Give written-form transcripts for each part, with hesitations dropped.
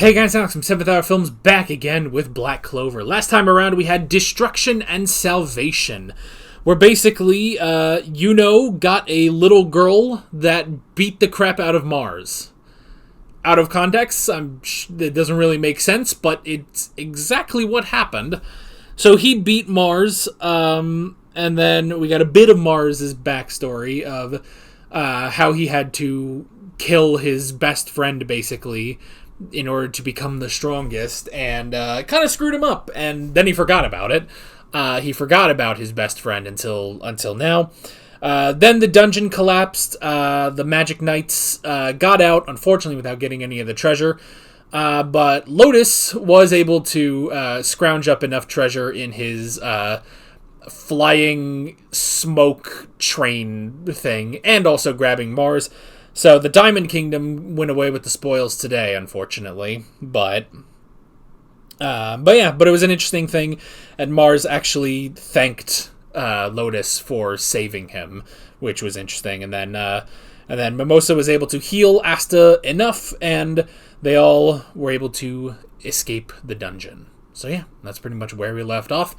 Hey guys, Alex from 7th Hour Films back again with Black Clover. Last time around we had Destruction and Salvation, where basically, got a little girl that beat the crap out of Mars. Out of context, it doesn't really make sense, but it's exactly what happened. So he beat Mars, and then we got a bit of Mars's backstory of how he had to kill his best friend, basically, in order to become the strongest, and kind of screwed him up, and then he forgot about it. He forgot about his best friend until now. Then the dungeon collapsed. The Magic Knights got out, unfortunately, without getting any of the treasure. But Lotus was able to scrounge up enough treasure in his flying smoke train thing, and also grabbing Mars. So the Diamond Kingdom went away with the spoils today, unfortunately. But it was an interesting thing, and Mars actually thanked Lotus for saving him, which was interesting. And then Mimosa was able to heal Asta enough, and they all were able to escape the dungeon. So yeah, that's pretty much where we left off.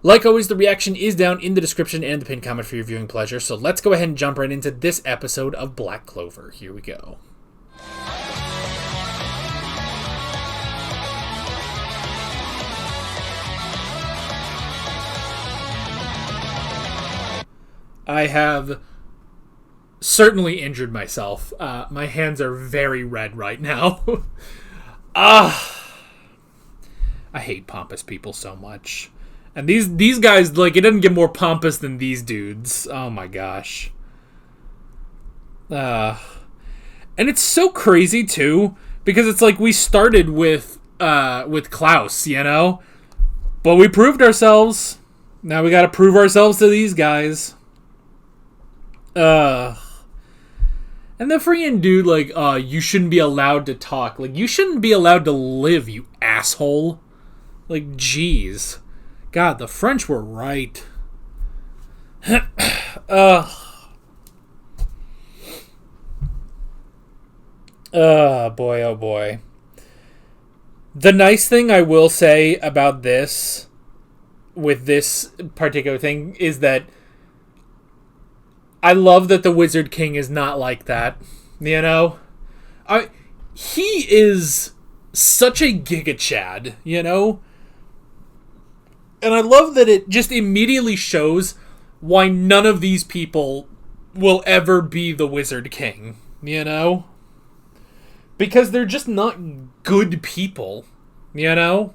Like always, the reaction is down in the description and the pinned comment for your viewing pleasure, so let's go ahead and jump right into this episode of Black Clover. Here we go. I have certainly injured myself. My hands are very red right now. I hate pompous people so much. And these guys, like, it doesn't get more pompous than these dudes. Oh my gosh. And it's so crazy too, because it's like we started with Klaus, you know? But we proved ourselves. Now we gotta prove ourselves to these guys. And the freaking dude, like, you shouldn't be allowed to talk. Like, you shouldn't be allowed to live, you asshole. Like, jeez. God, the French were right. Boy, oh boy. The nice thing I will say about this, with this particular thing, is that I love that the Wizard King is not like that. You know? He is such a Giga Chad, you know? And I love that it just immediately shows why none of these people will ever be the Wizard King, you know? Because they're just not good people, you know?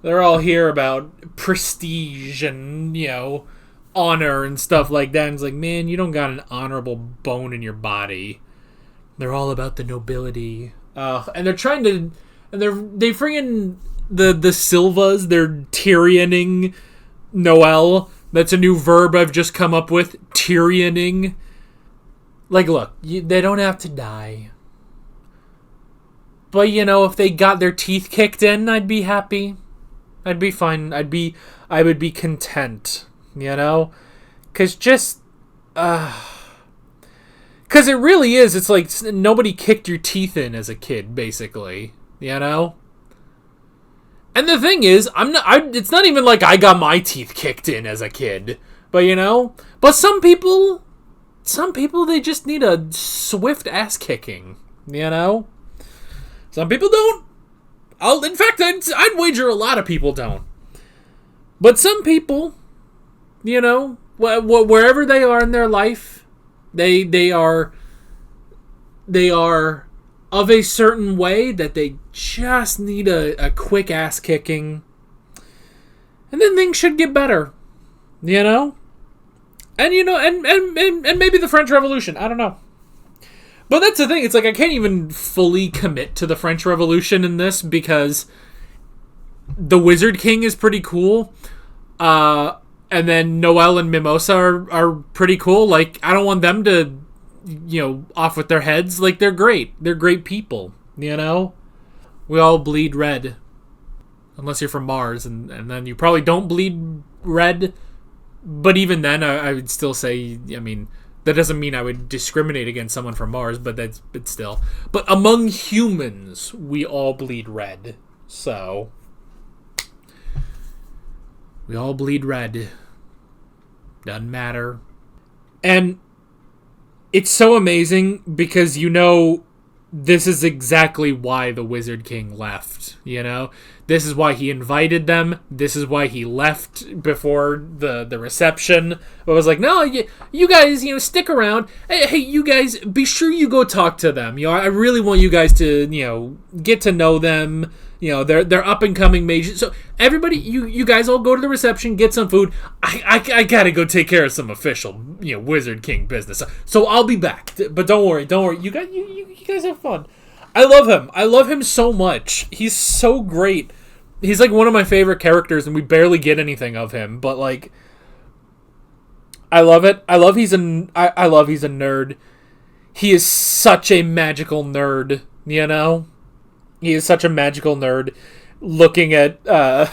They're all here about prestige and, you know, honor and stuff like that. And it's like, man, you don't got an honorable bone in your body. They're all about the nobility. And they're trying to... And they friggin'... The Silvas, they're Tyrioning Noel. That's a new verb I've just come up with. Tyrioning. Like, look, they don't have to die. But, you know, if they got their teeth kicked in, I'd be happy. I'd be fine. I would be content, you know? Because just... Because it really is. It's like nobody kicked your teeth in as a kid, basically. You know? And the thing is, it's not even like I got my teeth kicked in as a kid. But, you know? But some people, they just need a swift ass kicking. You know? Some people don't. In fact, I'd wager a lot of people don't. But some people, you know, wherever they are in their life, they are of a certain way that they just need a quick ass kicking. And then things should get better. You know? And, you know, and maybe the French Revolution. I don't know. But that's the thing. It's like I can't even fully commit to the French Revolution in this because the Wizard King is pretty cool. And then Noel and Mimosa are pretty cool. Like, I don't want them to... you know, off with their heads. Like, they're great. They're great people, you know? We all bleed red. Unless you're from Mars, and then you probably don't bleed red. But even then, I would still say, I mean, That doesn't mean I would discriminate against someone from Mars, but still. But among humans, we all bleed red. So, we all bleed red. Doesn't matter. And it's so amazing because this is exactly why the Wizard King left, This is why he invited them. This is why he left before the reception. But was like, no, you guys, stick around. Hey, you guys, be sure you go talk to them. I really want you guys to, get to know them. They're up and coming mages. So everybody, you guys all go to the reception, get some food. I gotta go take care of some official, Wizard King business. So I'll be back. But don't worry. You guys have fun. I love him. I love him so much. He's so great. He's like one of my favorite characters, and we barely get anything of him. But like, I love it. I love he's a nerd. He is such a magical nerd. He is such a magical nerd. Looking at Yuno's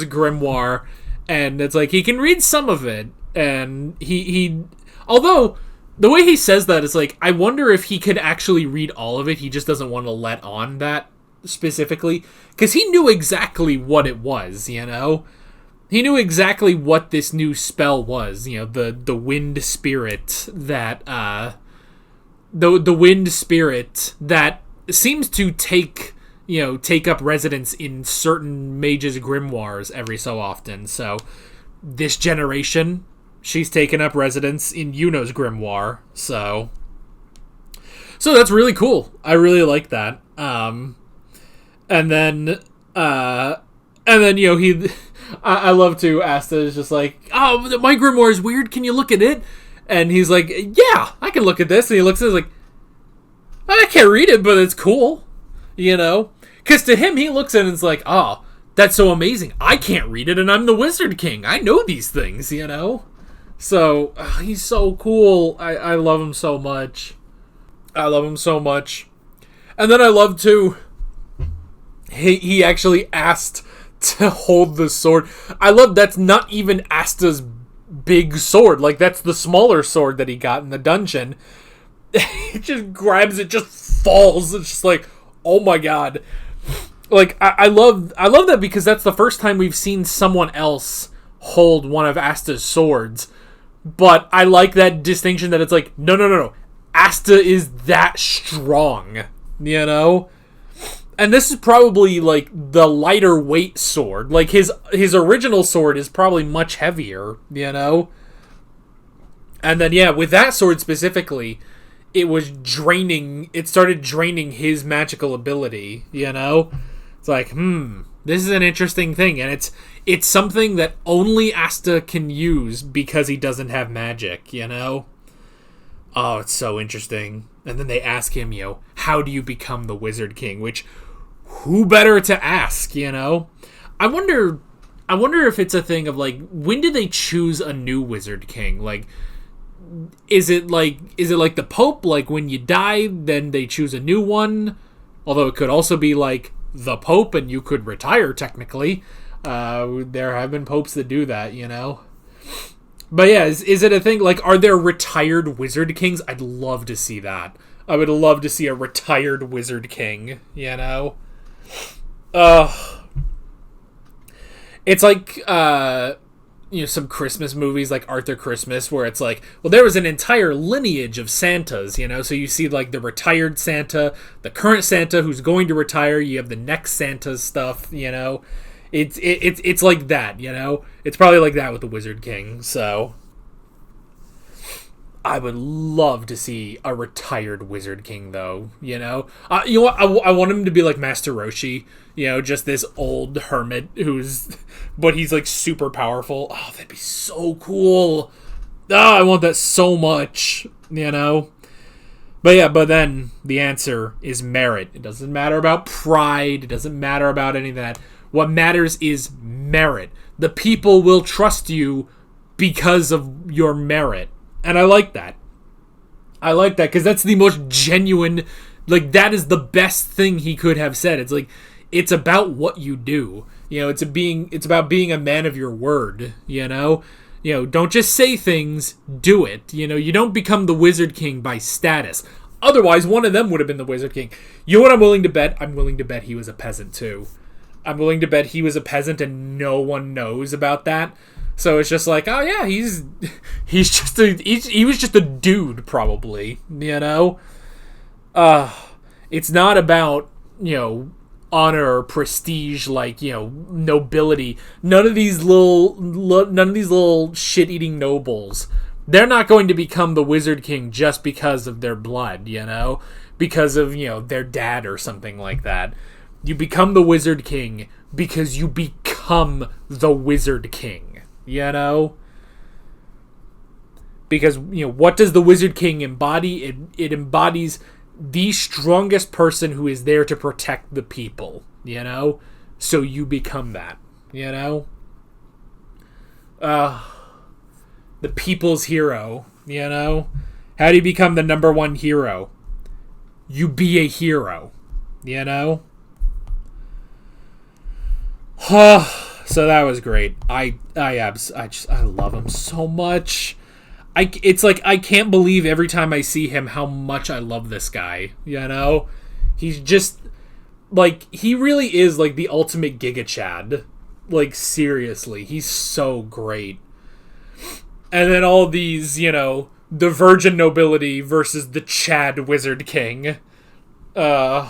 grimoire, and it's like he can read some of it, and he although the way he says that is like, I wonder if he could actually read all of it. He just doesn't want to let on that specifically, because he knew exactly what it was. He knew exactly what this new spell was. The wind spirit that the wind spirit that seems to take up residence in certain mages' grimoires every so often. So this generation, she's taken up residence in Yuno's grimoire. So that's really cool. I really like that. And then he, I love to Asta is just like, oh, my grimoire is weird. Can you look at it? And he's like, yeah, I can look at this. And he looks at it like, I can't read it, but it's cool. Because to him, he looks at it and it's like, oh, that's so amazing. I can't read it, and I'm the Wizard King. I know these things, So, he's so cool. I love him so much. And then I love, too, he actually asked to hold the sword. I love that's not even Asta's big sword. Like, that's the smaller sword that he got in the dungeon. He just grabs it, just falls. It's just like, oh my god. Like, I love that because that's the first time we've seen someone else hold one of Asta's swords. But I like that distinction that it's like, no. Asta is that strong, And this is probably, like, the lighter weight sword. Like, his original sword is probably much heavier, And then, yeah, with that sword specifically, it started draining his magical ability, It's like, this is an interesting thing, and it's something that only Asta can use because he doesn't have magic, Oh, it's so interesting. And then they ask him, how do you become the Wizard King? Which, who better to ask, I wonder if it's a thing of, like, when do they choose a new Wizard King? Like, is it like the Pope? Like, when you die, then they choose a new one? Although it could also be like the Pope and you could retire, technically. There have been popes that do that, But yeah, is it a thing? Like, are there retired Wizard Kings? I'd love to see that. I would love to see a retired Wizard King, It's like, some Christmas movies like Arthur Christmas, where it's like, well, there was an entire lineage of Santas, so you see, like, the retired Santa, the current Santa who's going to retire, you have the next Santa stuff, It's like that, It's probably like that with the Wizard King, so I would love to see a retired Wizard King, though, You know what? I want him to be like Master Roshi, just this old hermit but he's, like, super powerful. Oh, that'd be so cool. Oh, I want that so much, But yeah, but then the answer is merit. It doesn't matter about pride. It doesn't matter about any of that. What matters is merit. The people will trust you because of your merit. And I like that. Because that's the most genuine, like, that is the best thing he could have said. It's like, it's about what you do. It's about being a man of your word, Don't just say things, do it. You don't become the Wizard King by status. Otherwise, one of them would have been the Wizard King. You know what I'm willing to bet? I'm willing to bet he was a peasant, too. I'm willing to bet he was a peasant and no one knows about that. So it's just like, oh yeah, he was just a dude, probably, It's not about, honor or prestige, like, nobility. None of these little shit-eating nobles, they're not going to become the Wizard King just because of their blood, because of, their dad or something like that. You become the Wizard King because you become the Wizard King, Because, what does the Wizard King embody? It embodies the strongest person who is there to protect the people, So you become that, the people's hero, How do you become the number one hero? You be a hero, So that was great. I love him so much. It's like I can't believe every time I see him how much I love this guy. He's just like, he really is like the ultimate Giga Chad. Like, seriously, he's so great. And then all these, the virgin nobility versus the Chad Wizard King. It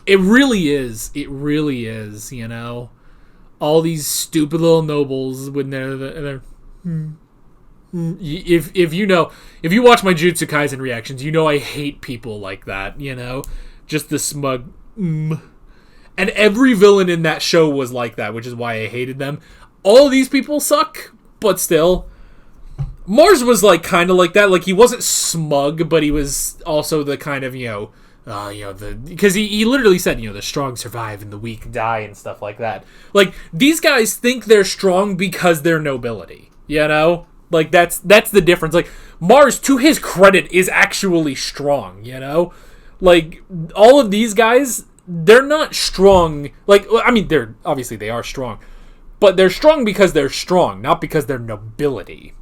really is. It really is, All these stupid little nobles when they're if you watch my Jujutsu Kaisen reactions, I hate people like that, Just the smug. And every villain in that show was like that, which is why I hated them. All of these people suck, but still. Mars was like kind of like that. Like, he wasn't smug, but he was also the kind of, because he literally said, the strong survive and the weak die and stuff like that. Like, these guys think they're strong because they're nobility, Like, that's the difference. Like, Mars, to his credit, is actually strong, Like, all of these guys, they're not strong. Like, I mean, they are strong. But they're strong because they're strong, not because they're nobility,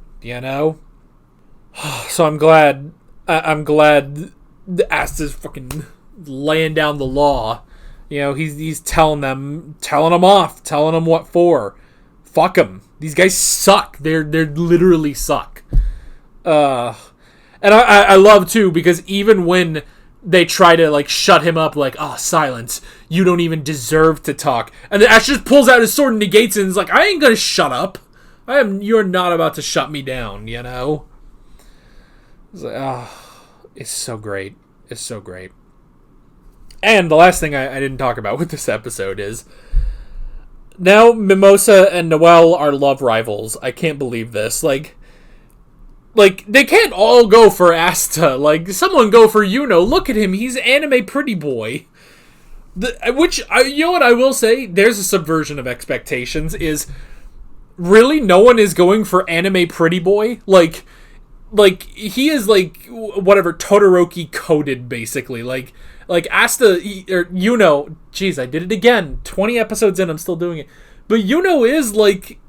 So I'm glad the Asta's fucking laying down the law. He's telling them off, telling them what for. Fuck them. These guys suck. They're literally suck. And I love too, because even when they try to like shut him up, like, silence, you don't even deserve to talk, and then Ash just pulls out his sword and negates it and is like, I ain't gonna shut up. You're not about to shut me down, It's like, it's so great. It's so great. And the last thing I didn't talk about with this episode is, now Mimosa and Noelle are love rivals. I can't believe this. Like they can't all go for Asta. Like, someone go for Yuno. Look at him. He's anime pretty boy. Which, what I will say, there's a subversion of expectations, is really no one is going for anime pretty boy. Like he is like whatever Todoroki coded, basically. Like Asta or jeez, I did it again. 20 episodes in, I'm still doing it. But is like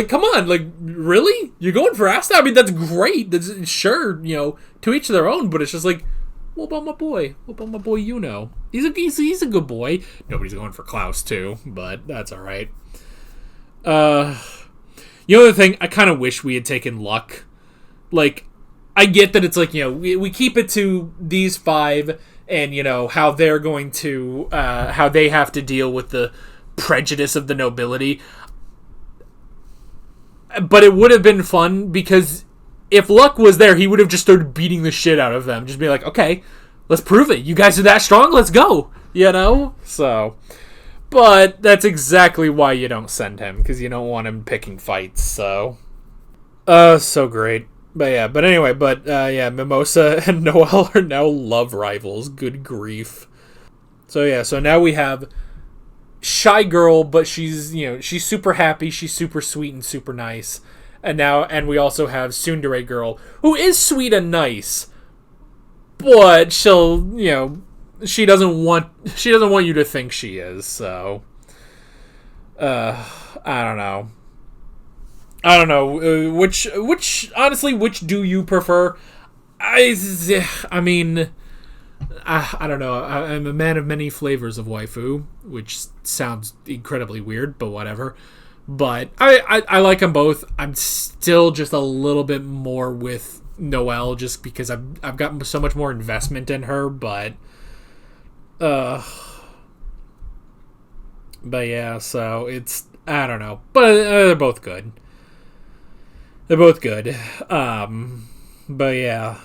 come on, like, really? You're going for Asta? I mean, that's great. That's sure, to each their own. But it's just like, what about my boy? What about my boy He's a good boy. Nobody's going for Klaus too, but that's all right. The other thing, I kind of wish we had taken Luck. Like, I get that it's like, we keep it to these five, and how they're going to how they have to deal with the prejudice of the nobility. But it would have been fun, because if Luck was there, he would have just started beating the shit out of them. Just be like, okay, let's prove it. You guys are that strong? Let's go. So, but that's exactly why you don't send him, because you don't want him picking fights. So great. But anyway, Mimosa and Noelle are now love rivals. Good grief. So now we have Shy Girl, but she's super happy, she's super sweet and super nice. And we also have Tsundere Girl, who is sweet and nice, but she doesn't want you to think she is, so I don't know. I don't know. Which honestly, which do you prefer? I mean, I don't know. I'm a man of many flavors of waifu, which sounds incredibly weird, but whatever. But I like them both. I'm still just a little bit more with Noelle, just because I've got so much more investment in her. But yeah. So it's, I don't know, but they're both good. They're both good. But yeah,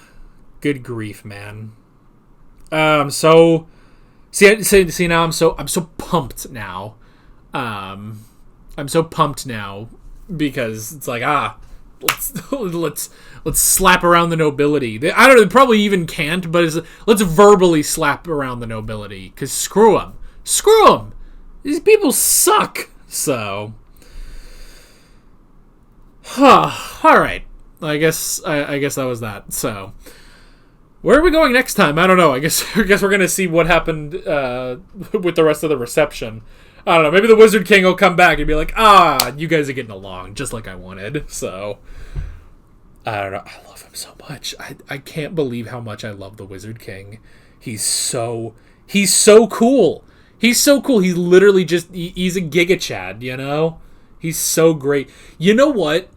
good grief, man. So see now I'm so pumped now. I'm so pumped now because it's like, let's slap around the nobility. I don't know, they probably even can't, but let's verbally slap around the nobility, because screw them. These people suck. So, all right. I guess that was that. So, where are we going next time? I don't know. I guess we're gonna see what happened with the rest of the reception. I don't know. Maybe the Wizard King will come back and be like, you guys are getting along just like I wanted. So, I don't know. I love him so much. I can't believe how much I love the Wizard King. He's so cool. He's so cool. He's literally he's a Giga Chad, you know? He's so great. You know what?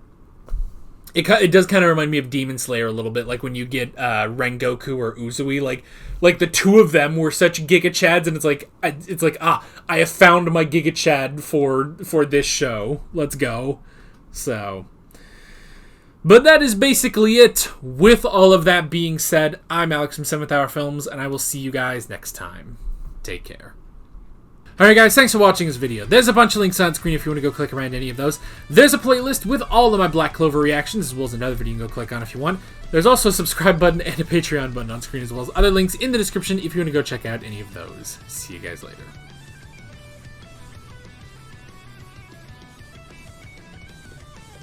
It does kind of remind me of Demon Slayer a little bit, like when you get Rengoku or Uzui, like the two of them were such Giga Chads, and it's like I have found my Giga Chad for this show. Let's go. So, but that is basically it. With all of that being said, I'm Alex from 7th Hour Films, and I will see you guys next time. Take care. Alright guys, thanks for watching this video. There's a bunch of links on screen if you want to go click around any of those. There's a playlist with all of my Black Clover reactions, as well as another video you can go click on if you want. There's also a subscribe button and a Patreon button on screen, as well as other links in the description if you want to go check out any of those. See you guys later.